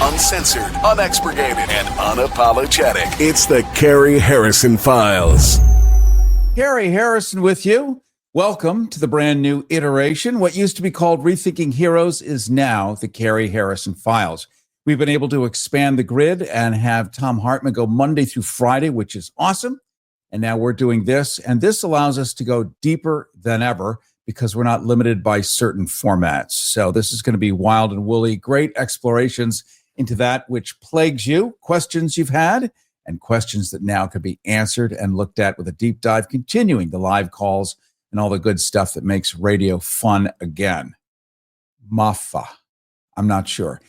Uncensored, unexpurgated, and unapologetic. It's the Cary Harrison Files. Cary Harrison with you. Welcome to the brand new iteration. What used to be called Rethinking Heroes is now the Cary Harrison Files. We've been able to expand the grid and have Tom Hartman go Monday through Friday, which is awesome. And now we're doing this, and this allows us to go deeper than ever because we're not limited by certain formats. So this is going to be wild and woolly, great explorations into that which plagues you, questions you've had, and questions that now could be answered and looked at with a deep dive, continuing the live calls and all the good stuff that makes radio fun again. Mafa. I'm not sure.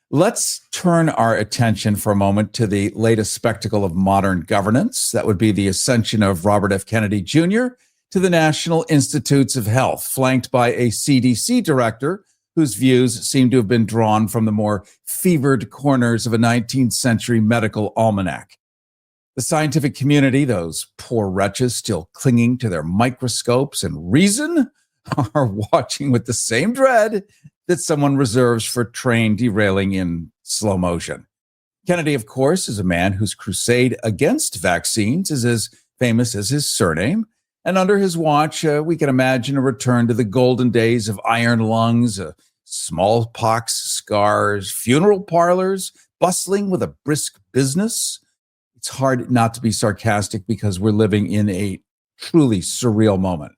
Let's turn our attention for a moment to the latest spectacle of modern governance. That would be the ascension of Robert F. Kennedy Jr. to the National Institutes of Health, flanked by a CDC director whose views seem to have been drawn from the more fevered corners of a 19th century medical almanac. The scientific community, those poor wretches still clinging to their microscopes and reason, are watching with the same dread that someone reserves for train derailing in slow motion. Kennedy, of course, is a man whose crusade against vaccines is as famous as his surname. And under his watch, we can imagine a return to the golden days of iron lungs, smallpox scars, funeral parlors, bustling with a brisk business. It's hard not to be sarcastic because we're living in a truly surreal moment.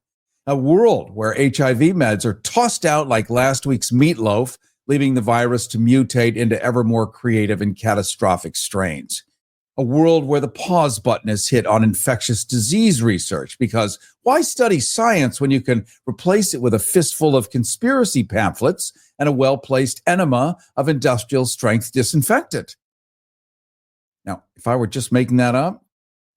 A world where HIV meds are tossed out like last week's meatloaf, leaving the virus to mutate into ever more creative and catastrophic strains. A world where the pause button is hit on infectious disease research, because why study science when you can replace it with a fistful of conspiracy pamphlets and a well-placed enema of industrial strength disinfectant? Now, if I were just making that up,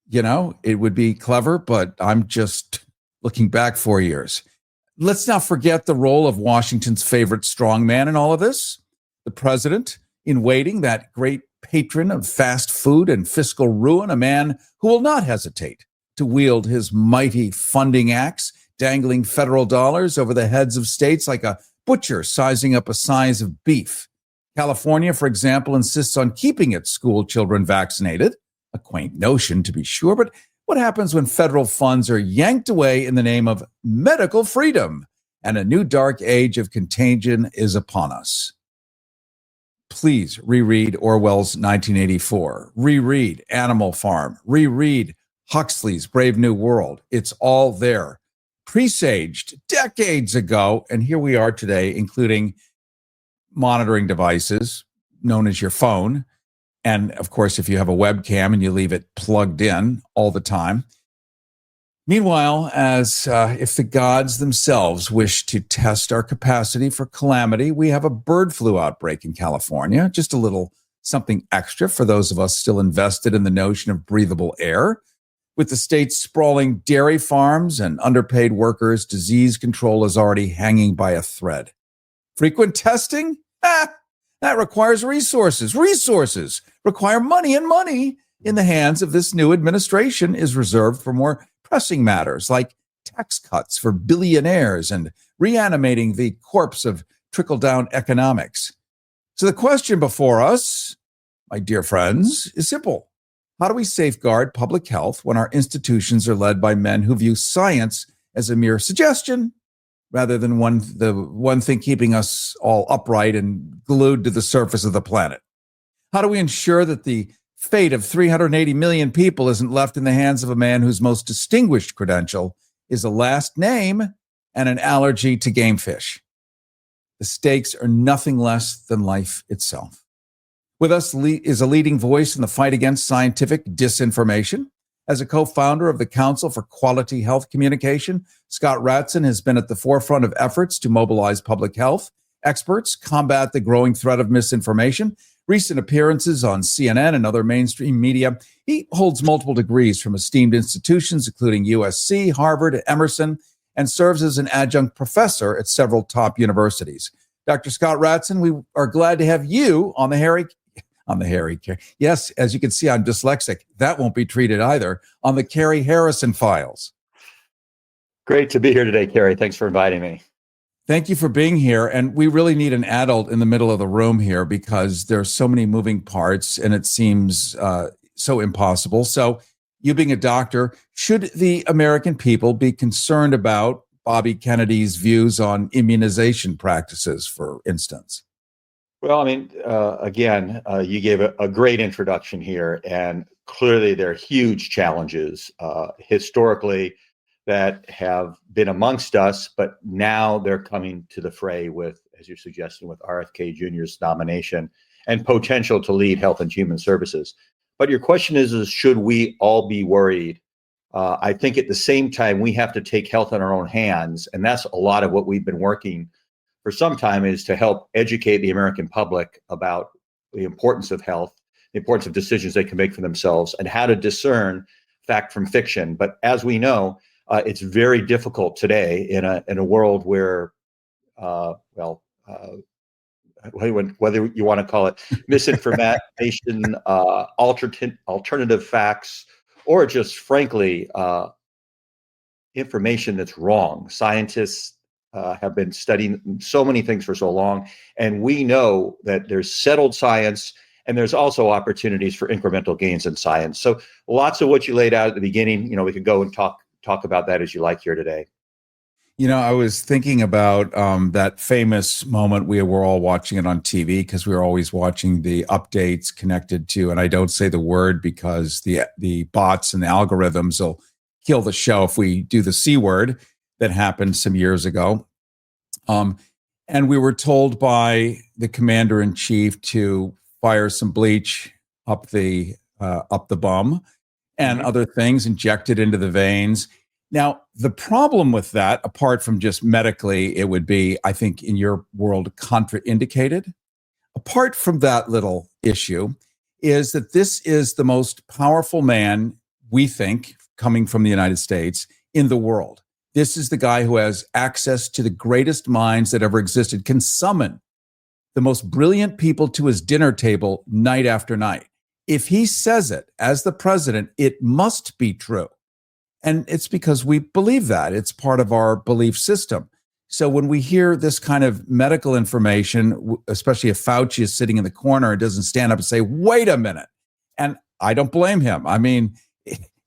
it would be clever, but I'm just looking back 4 years. Let's not forget the role of Washington's favorite strongman in all of this, the president in waiting, that great patron of fast food and fiscal ruin, a man who will not hesitate to wield his mighty funding axe, dangling federal dollars over the heads of states like a butcher sizing up a size of beef. California, for example, insists on keeping its school children vaccinated. A quaint notion, to be sure, but what happens when federal funds are yanked away in the name of medical freedom and a new dark age of contagion is upon us? Please reread Orwell's 1984, reread Animal Farm, reread Huxley's Brave New World. It's all there, presaged decades ago, and here we are today, including monitoring devices known as your phone. And of course, if you have a webcam and you leave it plugged in all the time. Meanwhile, as if the gods themselves wish to test our capacity for calamity, we have a bird flu outbreak in California, just a little something extra for those of us still invested in the notion of breathable air. With the state's sprawling dairy farms and underpaid workers, disease control is already hanging by a thread. Frequent testing? That requires resources. Resources require money, and money in the hands of this new administration is reserved for more pressing matters like tax cuts for billionaires and reanimating the corpse of trickle-down economics. So the question before us, my dear friends, is simple. How do we safeguard public health when our institutions are led by men who view science as a mere suggestion rather than the one thing keeping us all upright and glued to the surface of the planet? How do we ensure that the fate of 380 million people isn't left in the hands of a man whose most distinguished credential is a last name and an allergy to game fish? The stakes are nothing less than life itself. With us is a leading voice in the fight against scientific disinformation. As a co-founder of the Council for Quality Health Communication, Scott Ratson has been at the forefront of efforts to mobilize public health experts, combat the growing threat of misinformation. Recent appearances on CNN and other mainstream media. He holds multiple degrees from esteemed institutions, including USC, Harvard, Emerson, and serves as an adjunct professor at several top universities. Dr. Scott Ratson, we are glad to have you on the Harry. Yes, as you can see, I'm dyslexic. That won't be treated either. On the Cary Harrison Files. Great to be here today, Cary. Thanks for inviting me. Thank you for being here. And we really need an adult in the middle of the room here because there's so many moving parts and it seems so impossible. So, you being a doctor, should the American people be concerned about Bobby Kennedy's views on immunization practices, for instance? Well, I mean, again, you gave a great introduction here, and clearly there are huge challenges historically that have been amongst us, but now they're coming to the fray with, as you're suggesting, with RFK Jr.'s nomination and potential to lead Health and Human Services. But your question is should we all be worried? I think at the same time, we have to take health in our own hands, and that's a lot of what we've been working for some time is to help educate the American public about the importance of health, the importance of decisions they can make for themselves, and how to discern fact from fiction. But as we know, it's very difficult today in a world where, whether you want to call it misinformation, alternative facts, or just frankly information that's wrong. Scientists have been studying so many things for so long, and we know that there's settled science and there's also opportunities for incremental gains in science. So lots of what you laid out at the beginning, we could go and talk about that as you like here today. I was thinking about that famous moment. We were all watching it on TV because we were always watching the updates connected to, and I don't say the word because the bots and the algorithms will kill the show if we do the C word. That happened some years ago. And we were told by the commander in chief to fire some bleach up the bum and other things, inject it into the veins. Now, the problem with that, apart from just medically, it would be, I think, in your world, contraindicated. Apart from that little issue, is that this is the most powerful man, we think, coming from the United States, in the world. This is the guy who has access to the greatest minds that ever existed, can summon the most brilliant people to his dinner table night after night. If he says it as the president, it must be true. And it's because we believe that. It's part of our belief system. So when we hear this kind of medical information, especially if Fauci is sitting in the corner and doesn't stand up and say, wait a minute. And I don't blame him. I mean,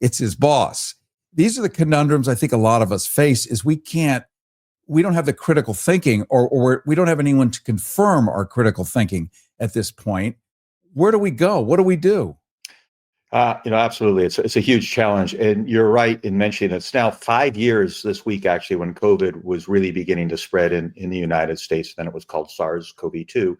it's his boss. These are the conundrums I think a lot of us face is we don't have the critical thinking or we don't have anyone to confirm our critical thinking at this point. Where do we go? What do we do? Absolutely. It's a huge challenge. And you're right in mentioning it's now 5 years this week, actually, when COVID was really beginning to spread in the United States. Then it was called SARS-CoV-2.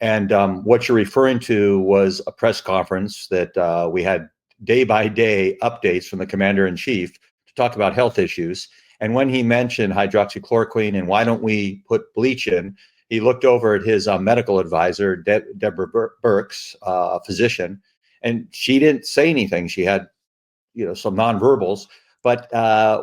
And what you're referring to was a press conference that we had day by day updates from the commander in chief to talk about health issues. And when he mentioned hydroxychloroquine and why don't we put bleach in, he looked over at his medical advisor, Deborah Birx, a physician, and she didn't say anything. She had, some nonverbals, but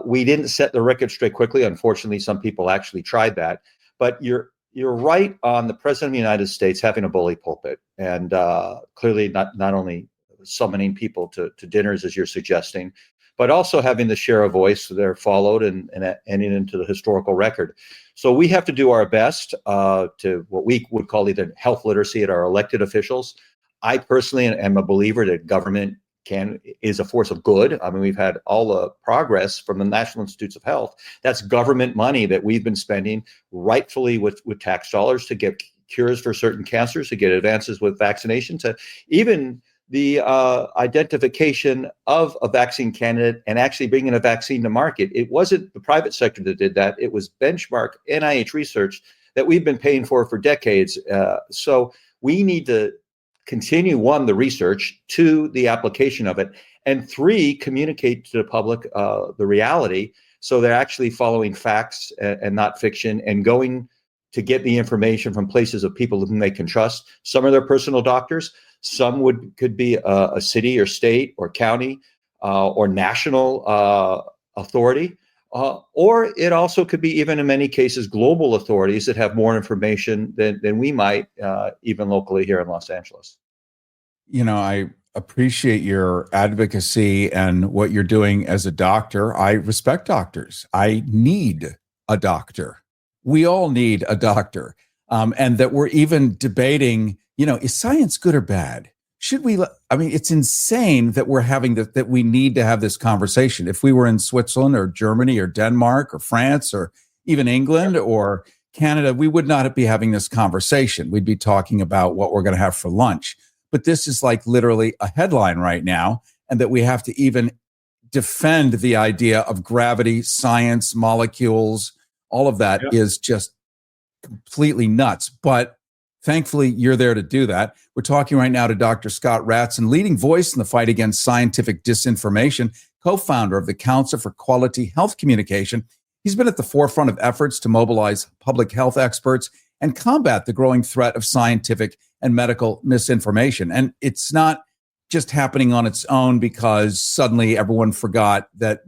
we didn't set the record straight quickly. Unfortunately, some people actually tried that. But you're right on the president of the United States having a bully pulpit, and clearly not only summoning people to dinners, as you're suggesting, but also having the share of voice there followed and into the historical record. So we have to do our best to what we would call either health literacy at our elected officials. I personally am a believer that government is a force of good. I mean, we've had all the progress from the National Institutes of Health. That's government money that we've been spending rightfully with tax dollars to get cures for certain cancers, to get advances with vaccination, to even the identification of a vaccine candidate and actually bringing a vaccine to market. It wasn't the private sector that did that. It was benchmark NIH research that we've been paying for decades. So we need to continue, one, the research, two, the application of it, and three, communicate to the public the reality so they're actually following facts and not fiction and going to get the information from places of people whom they can trust. Some are their personal doctors. Some could be a city or state or county or national authority. Or it also could be, even in many cases, global authorities that have more information than we might, even locally here in Los Angeles. I appreciate your advocacy and what you're doing as a doctor. I respect doctors. I need a doctor. we all need a doctor, and that we're even debating, is science good or bad? Should we? I mean, it's insane that we're having that we need to have this conversation. If we were in Switzerland or Germany or Denmark or France or even England or Canada, we would not be having this conversation. We'd be talking about what we're going to have for lunch. But this is like literally a headline right now, and that we have to even defend the idea of gravity, science, molecules, all of that is just completely nuts. But thankfully, you're there to do that. We're talking right now to Dr. Scott Ratson, leading voice in the fight against scientific disinformation, co-founder of the Council for Quality Health Communication. He's been at the forefront of efforts to mobilize public health experts and combat the growing threat of scientific and medical misinformation. And it's not just happening on its own because suddenly everyone forgot that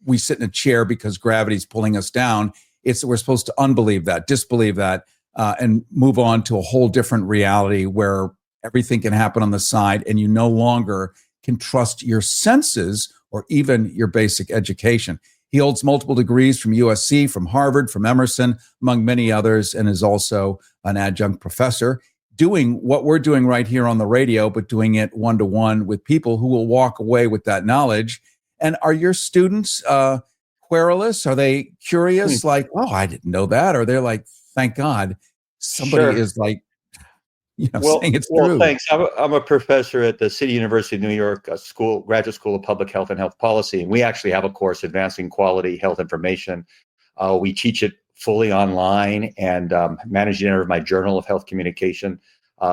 we sit in a chair because gravity's pulling us down. It's that we're supposed to unbelieve that, disbelieve that, and move on to a whole different reality where everything can happen on the side and you no longer can trust your senses or even your basic education. He holds multiple degrees from USC, from Harvard, from Emerson, among many others, and is also an adjunct professor, doing what we're doing right here on the radio, but doing it one-to-one with people who will walk away with that knowledge. And are your students querulous? Are they curious? Like, oh, I didn't know that. Or they're like, thank God somebody is like, saying it's true. Thanks. I'm a professor at the City University of New York Graduate School of Public Health and Health Policy. And we actually have a course, Advancing Quality Health Information. We teach it fully online, and managing editor of my Journal of Health Communication,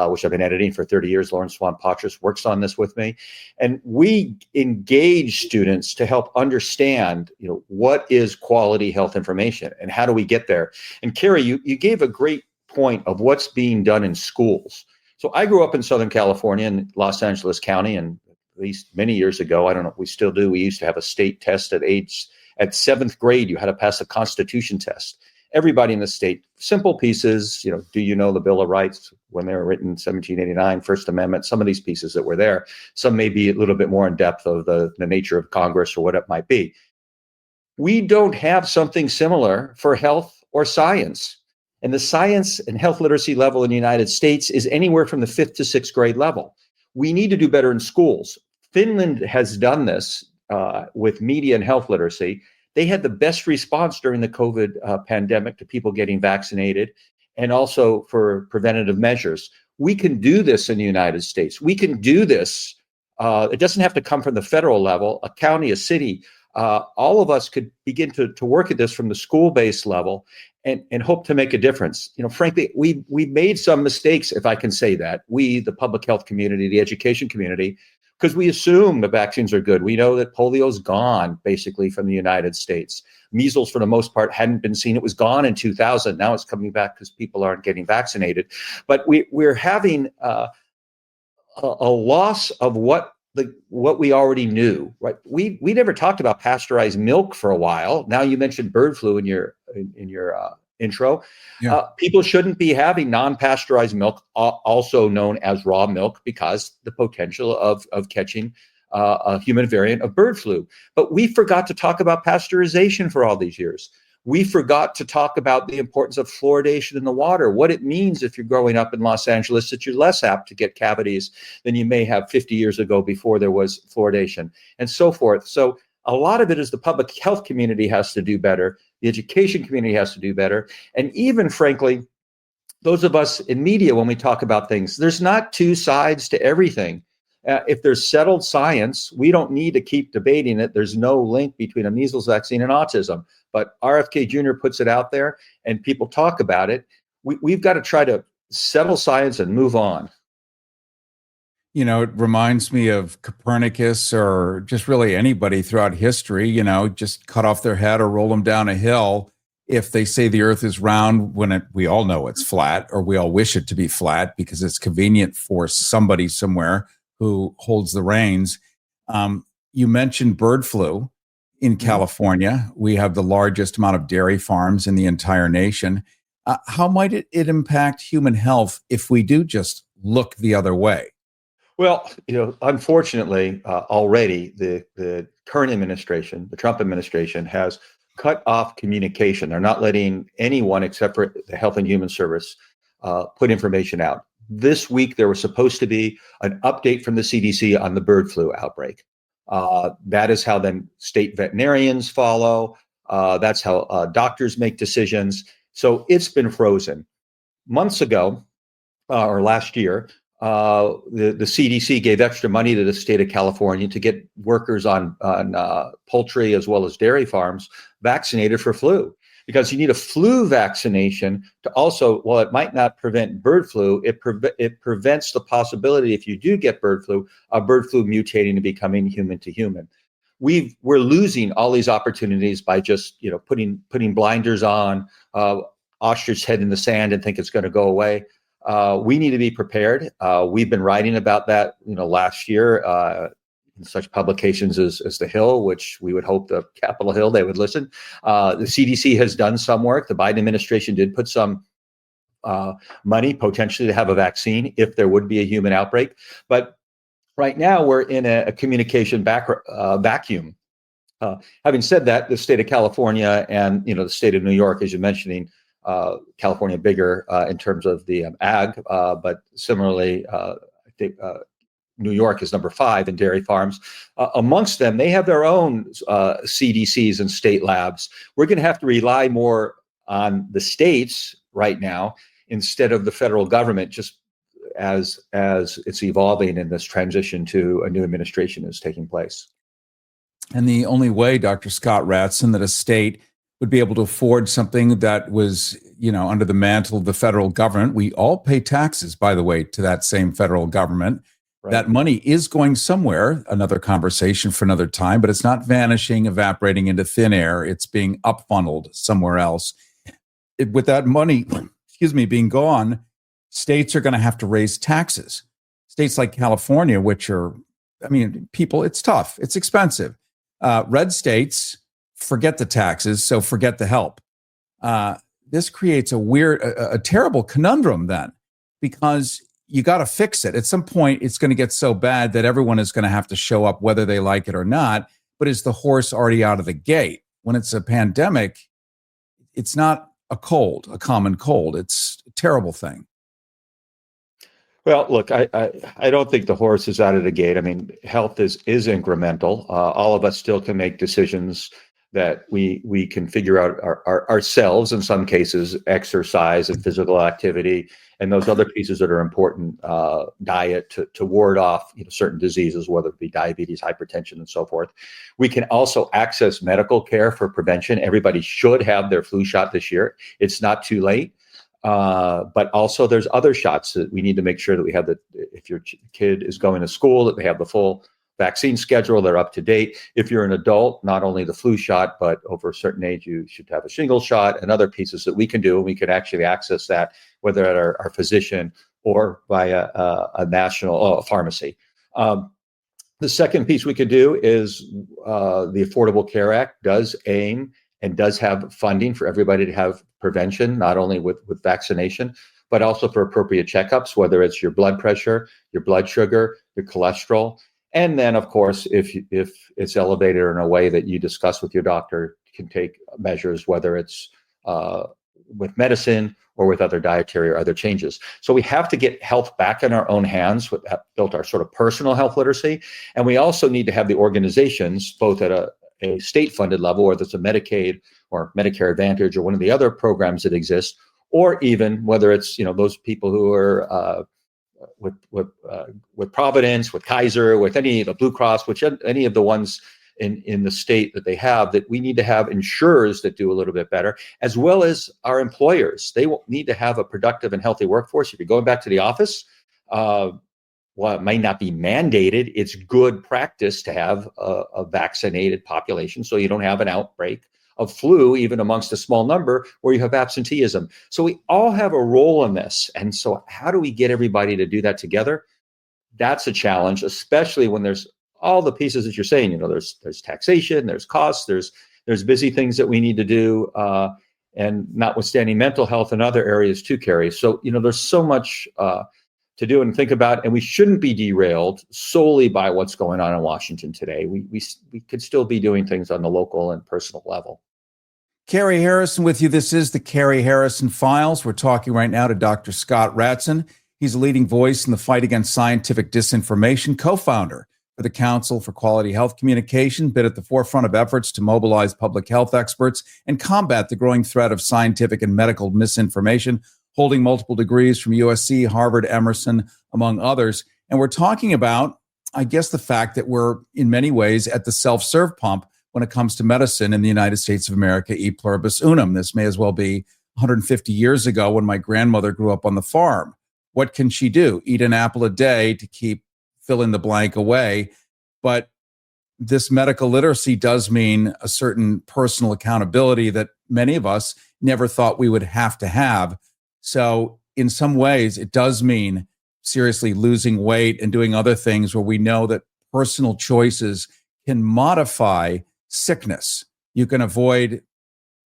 which I've been editing for 30 years. Lauren Swan-Potras works on this with me. And we engage students to help understand, what is quality health information and how do we get there? And Cary, you gave a great point of what's being done in schools. So I grew up in Southern California in Los Angeles County, and at least many years ago, I don't know if we still do, we used to have a state test at seventh grade, you had to pass a Constitution test. Everybody in the state, simple pieces, do you know the Bill of Rights when they were written in 1789, First Amendment, some of these pieces that were there. Some may be a little bit more in depth of the nature of Congress or what it might be. We don't have something similar for health or science. And the science and health literacy level in the United States is anywhere from the 5th to 6th grade level. We need to do better in schools. Finland has done this with media and health literacy. They had the best response during the COVID pandemic to people getting vaccinated and also for preventative measures. We can do this in the United States. We can do this. It doesn't have to come from the federal level, a county, a city. All of us could begin to work at this from the school-based level and hope to make a difference. Frankly, we made some mistakes, if I can say that. We, the public health community, the education community, because we assume the vaccines are good. We know that polio's gone, basically, from the United States. Measles, for the most part, hadn't been seen. It was gone in 2000. Now it's coming back because people aren't getting vaccinated. But we're having a loss of what we already knew, right? We never talked about pasteurized milk for a while. Now you mentioned bird flu in your intro. Yeah. People shouldn't be having non-pasteurized milk, also known as raw milk, because the potential of catching a human variant of bird flu. But we forgot to talk about pasteurization for all these years. We forgot to talk about the importance of fluoridation in the water, what it means if you're growing up in Los Angeles, that you're less apt to get cavities than you may have 50 years ago before there was fluoridation, and so forth. So a lot of it is the public health community has to do better. The education community has to do better. And even, frankly, those of us in media, when we talk about things, there's not two sides to everything. If there's settled science, we don't need to keep debating it. There's no link between a measles vaccine and autism. But RFK Jr. puts it out there and people talk about it. We've got to try to settle science and move on. It reminds me of Copernicus or just really anybody throughout history, just cut off their head or roll them down a hill. If they say the earth is round when we all know it's flat, or we all wish it to be flat because it's convenient for somebody somewhere who holds the reins. You mentioned bird flu in California. We have the largest amount of dairy farms in the entire nation. How might it impact human health if we do just look the other way? Well, unfortunately, already the current administration, the Trump administration, has cut off communication. They're not letting anyone except for the Health and Human Service put information out. This week, there was supposed to be an update from the CDC on the bird flu outbreak. That is how then state veterinarians follow. That's how doctors make decisions. So it's been frozen. Months ago, or last year, the CDC gave extra money to the state of California to get workers on poultry as well as dairy farms vaccinated for flu. Because you need a flu vaccination to also, while it might not prevent bird flu, it prevents the possibility, if you do get bird flu, of bird flu mutating and becoming human to human. We're losing all these opportunities by just putting blinders on, ostrich head in the sand and think it's going to go away. We need to be prepared. We've been writing about that, last year. In such publications as The Hill, which we would hope the Capitol Hill, they would listen. The CDC has done some work. The Biden administration did put some money potentially to have a vaccine if there would be a human outbreak. But right now we're in a communication vacuum. Having said that, the state of California and the state of New York, as you're mentioning, California bigger in terms of the ag, but similarly, I think New York is number 5 in dairy farms. Amongst them, they have their own CDCs and state labs. We're going to have to rely more on the states right now instead of the federal government, just as it's evolving and this transition to a new administration is taking place. And the only way, Dr. Scott Ratson, that a state would be able to afford something that was, under the mantle of the federal government. We all pay taxes, by the way, to that same federal government. Right. That money is going somewhere, another conversation for another time, but it's not vanishing, evaporating into thin air. It's being up-funneled somewhere else. With that money, being gone, states are going to have to raise taxes. States like California, which are, people, it's tough. It's expensive. Red states, forget the taxes, so forget the help. This creates a terrible conundrum then, because you got to fix it. At some point, it's going to get so bad that everyone is going to have to show up whether they like it or not. But is the horse already out of the gate? When it's a pandemic, it's not a common cold. It's a terrible thing. Well, look, I don't think the horse is out of the gate. Health is incremental. All of us still can make decisions that we can figure out ourselves, in some cases, exercise and physical activity, and those other pieces that are important, diet to ward off certain diseases, whether it be diabetes, hypertension, and so forth. We can also access medical care for prevention. Everybody should have their flu shot this year. It's not too late. But also there's other shots that we need to make sure that we have if your kid is going to school, that they have the full vaccine schedule, they're up to date. If you're an adult, not only the flu shot, but over a certain age, you should have a shingle shot and other pieces that we can do. And we can actually access that, whether at our physician or via a national pharmacy. The second piece we could do is the Affordable Care Act does aim and does have funding for everybody to have prevention, not only with vaccination, but also for appropriate checkups, whether it's your blood pressure, your blood sugar, your cholesterol. And then, of course, if it's elevated in a way that you discuss with your doctor, you can take measures, whether it's with medicine or with other dietary or other changes. So we have to get health back in our own hands, built our sort of personal health literacy. And we also need to have the organizations, both at a state-funded level, whether it's a Medicaid or Medicare Advantage or one of the other programs that exist, or even whether it's those people who are with Providence, with Kaiser, with any of the Blue Cross, any of the ones in the state that they have, that we need to have insurers that do a little bit better, as well as our employers. They will need to have a productive and healthy workforce. If you're going back to the office, while it might not be mandated, it's good practice to have a vaccinated population so you don't have an outbreak of flu, even amongst a small number where you have absenteeism. So we all have a role in this. And so how do we get everybody to do that together? That's a challenge, especially when there's all the pieces that you're saying. There's taxation, there's costs, there's busy things that we need to do, and notwithstanding mental health and other areas too, Cary. So, there's so much to do and think about, and we shouldn't be derailed solely by what's going on in Washington today. We could still be doing things on the local and personal level. Cary Harrison with you. This is the Cary Harrison Files. We're talking right now to Dr. Scott Ratson. He's a leading voice in the fight against scientific disinformation, co-founder for the Council for Quality Health Communication, been at the forefront of efforts to mobilize public health experts and combat the growing threat of scientific and medical misinformation, holding multiple degrees from USC, Harvard, Emerson, among others. And we're talking about, I guess, the fact that we're in many ways at the self-serve pump when it comes to medicine in the United States of America, e pluribus unum. This may as well be 150 years ago when my grandmother grew up on the farm. What can she do? Eat an apple a day to keep fill in the blank away. But this medical literacy does mean a certain personal accountability that many of us never thought we would have to have. So in some ways, it does mean seriously losing weight and doing other things where we know that personal choices can modify sickness. You can avoid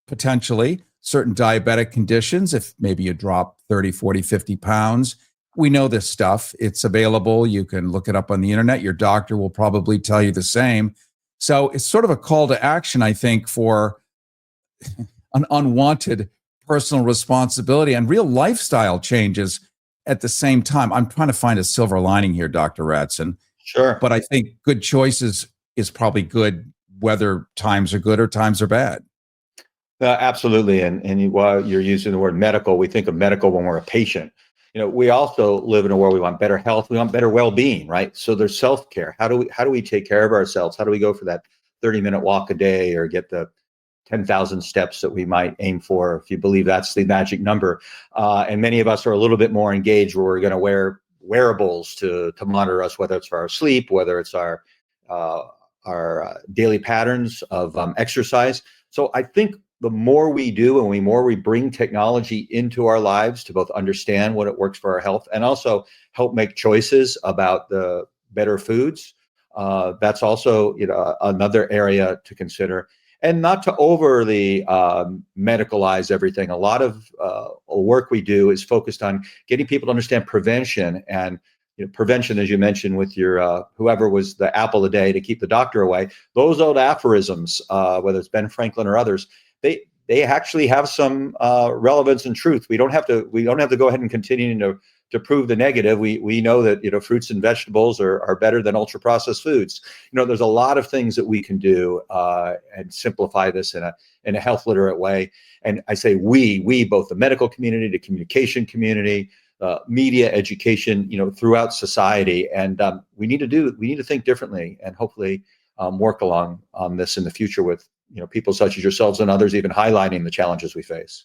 potentially certain diabetic conditions if maybe you drop 30, 40, 50 pounds. We know this stuff. It's available. You can look it up on the internet. Your doctor will probably tell you the same. So it's sort of a call to action, I think, for an unwanted personal responsibility and real lifestyle changes at the same time. I'm trying to find a silver lining here, Dr. Ratson. Sure. But I think good choices is probably good whether times are good or times are bad. Absolutely. And while you're using the word medical, we think of medical when we're a patient. We also live in a world we want better health, we want better well-being, right? So there's self-care. How do we take care of ourselves? How do we go for that 30-minute walk a day or get the 10,000 steps that we might aim for, if you believe that's the magic number? And many of us are a little bit more engaged where we're going to wear wearables to monitor us, whether it's for our sleep, whether it's our daily patterns of exercise. So I think the more we do and the more we bring technology into our lives to both understand what it works for our health and also help make choices about the better foods, that's also another area to consider. And not to overly medicalize everything. A lot of work we do is focused on getting people to understand prevention. And prevention, as you mentioned, with your whoever was the apple a day to keep the doctor away. Those old aphorisms, whether it's Ben Franklin or others, they actually have some relevance and truth. We don't have to go ahead and continue to prove the negative. We know that fruits and vegetables are better than ultra processed foods. There's a lot of things that we can do and simplify this in a health literate way. And I say we both the medical community, the communication community, media education, throughout society, and we need to think differently and hopefully work along on this in the future with people such as yourselves and others, even highlighting the challenges we face.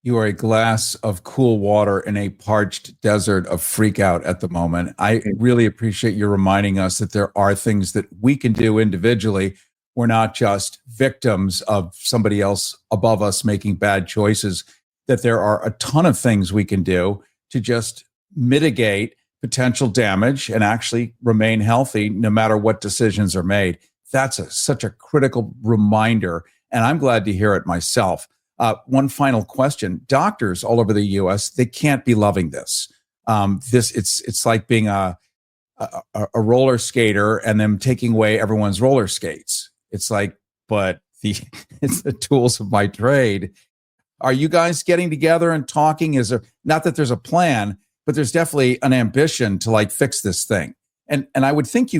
You are a glass of cool water in a parched desert of freak out at the moment. I really appreciate you reminding us that there are things that we can do individually. We're not just victims of somebody else above us making bad choices, that there are a ton of things we can do to just mitigate potential damage and actually remain healthy no matter what decisions are made. That's such a critical reminder, and I'm glad to hear it myself. One final question. Doctors all over the U.S., they can't be loving this. It's like being a roller skater and them taking away everyone's roller skates. It's like, but it's the tools of my trade. Are you guys getting together and talking? Is there, not that there's a plan, but there's definitely an ambition to fix this thing. And I would think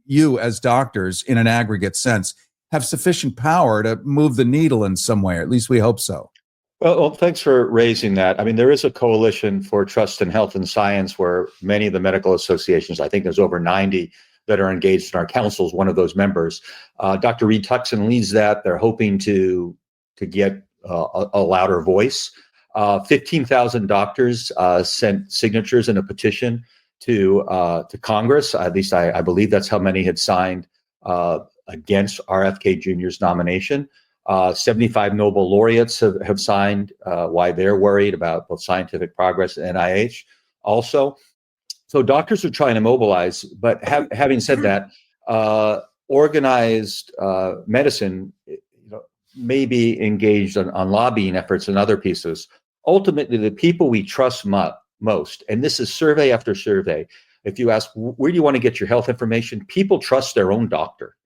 you as doctors in an aggregate sense have sufficient power to move the needle in some way, or at least we hope so. Well, thanks for raising that. I mean, there is a coalition for trust in health and science where many of the medical associations, I think there's over 90 that are engaged in our councils, one of those members. Dr. Reed Tuckson leads that. They're hoping to get a louder voice. 15,000 doctors sent signatures in a petition to Congress. At least I believe that's how many had signed against RFK Jr.'s nomination. 75 Nobel laureates have signed why they're worried about both scientific progress and NIH also. So doctors are trying to mobilize, but having said that, organized medicine may be engaged on lobbying efforts and other pieces. Ultimately, the people we trust most, and this is survey after survey, if you ask, where do you want to get your health information? People trust their own doctor.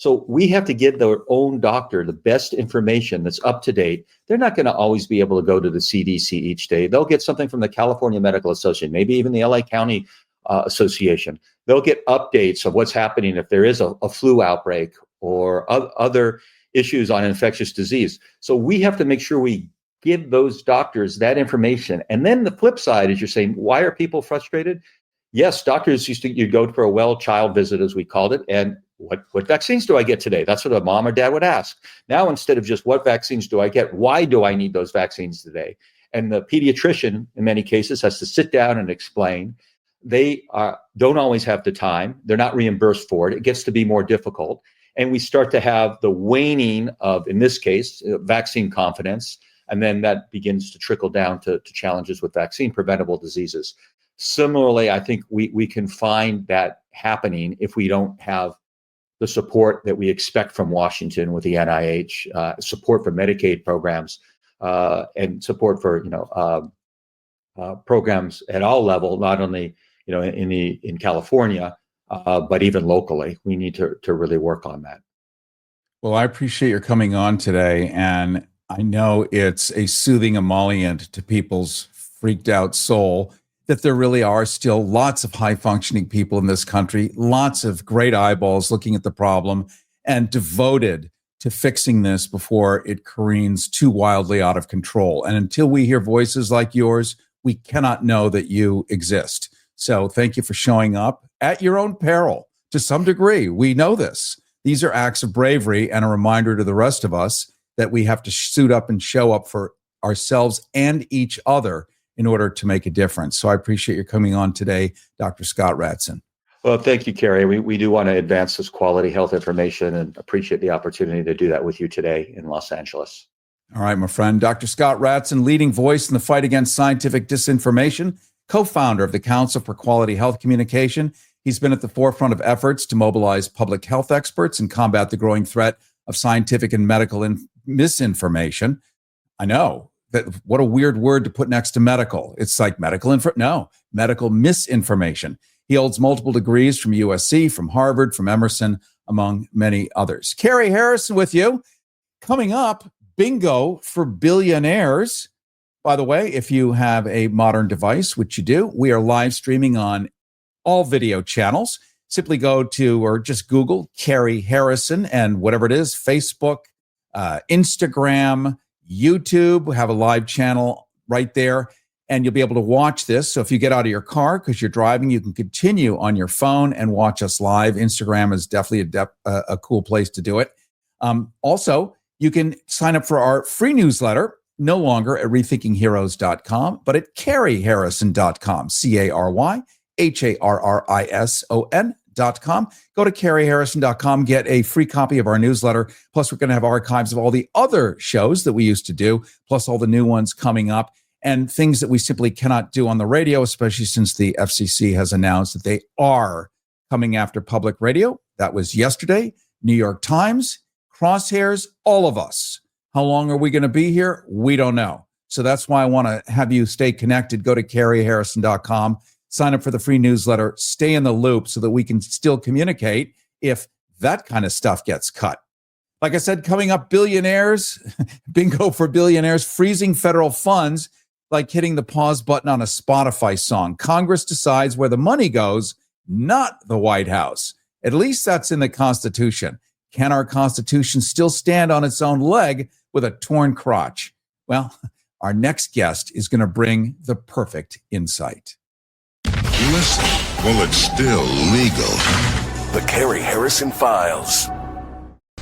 So we have to give their own doctor the best information that's up to date. They're not going to always be able to go to the CDC each day. They'll get something from the California Medical Association, maybe even the LA County Association. They'll get updates of what's happening if there is a flu outbreak or other issues on infectious disease. So we have to make sure we give those doctors that information. And then the flip side is, you're saying, why are people frustrated? Yes, doctors you'd go for a well child visit, as we called it, and what vaccines do I get today? That's what a mom or dad would ask. Now, instead of just what vaccines do I get, why do I need those vaccines today? And the pediatrician, in many cases, has to sit down and explain. They don't always have the time. They're not reimbursed for it. It gets to be more difficult. And we start to have the waning of, in this case, vaccine confidence. And then that begins to trickle down to challenges with vaccine preventable diseases. Similarly, I think we can find that happening if we don't have the support that we expect from Washington with the NIH, support for Medicaid programs, and support for programs at all level, not only in California, but even locally. We need to really work on that. Well, I appreciate your coming on today, and I know it's a soothing emollient to people's freaked out soul that there really are still lots of high functioning people in this country, lots of great eyeballs looking at the problem and devoted to fixing this before it careens too wildly out of control. And until we hear voices like yours, we cannot know that you exist. So thank you for showing up at your own peril to some degree. We know this. These are acts of bravery and a reminder to the rest of us that we have to suit up and show up for ourselves and each other in order to make a difference. So I appreciate your coming on today, Dr. Scott Ratson. Well, thank you, Cary. We do want to advance this quality health information and appreciate the opportunity to do that with you today in Los Angeles. All right, my friend. Dr. Scott Ratson, leading voice in the fight against scientific disinformation, co-founder of the Council for Quality Health Communication. He's been at the forefront of efforts to mobilize public health experts and combat the growing threat of scientific and medical misinformation. I know. What a weird word to put next to medical. It's like medical misinformation. He holds multiple degrees from USC, from Harvard, from Emerson, among many others. Cary Harrison with you. Coming up, bingo for billionaires. By the way, if you have a modern device, which you do, we are live streaming on all video channels. Simply go to, or just Google Cary Harrison and whatever it is, Facebook, Instagram, YouTube. We have a live channel right there, and you'll be able to watch this. So if you get out of your car because you're driving, you can continue on your phone and watch us live. Instagram is definitely a cool place to do it. Also, you can sign up for our free newsletter, no longer at rethinkingheroes.com, but at caryharrison.com, CaryHarrison.com. Go to caryharrison.com, get a free copy of our newsletter. Plus, we're going to have archives of all the other shows that we used to do, plus all the new ones coming up and things that we simply cannot do on the radio, especially since the FCC has announced that they are coming after public radio. That was yesterday. New York Times, Crosshairs, all of us. How long are we going to be here? We don't know. So that's why I want to have you stay connected. Go to caryharrison.com. Sign up for the free newsletter, stay in the loop so that we can still communicate if that kind of stuff gets cut. Like I said, coming up, billionaires, bingo for billionaires, freezing federal funds like hitting the pause button on a Spotify song. Congress decides where the money goes, not the White House. At least that's in the Constitution. Can our Constitution still stand on its own leg with a torn crotch? Well, our next guest is going to bring the perfect insight. Listen while it's still legal. The Cary Harrison Files.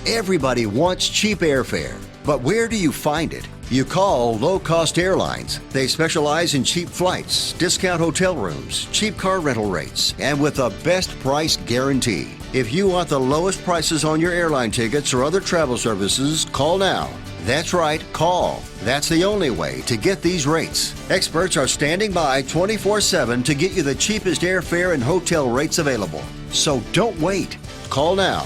Everybody wants cheap airfare, but where do you find it? You call low-cost airlines. They specialize in cheap flights, discount hotel rooms, cheap car rental rates, and with a best price guarantee. If you want the lowest prices on your airline tickets or other travel services, call now. That's right, call. That's the only way to get these rates. Experts are standing by 24/7 to get you the cheapest airfare and hotel rates available. So don't wait. Call now.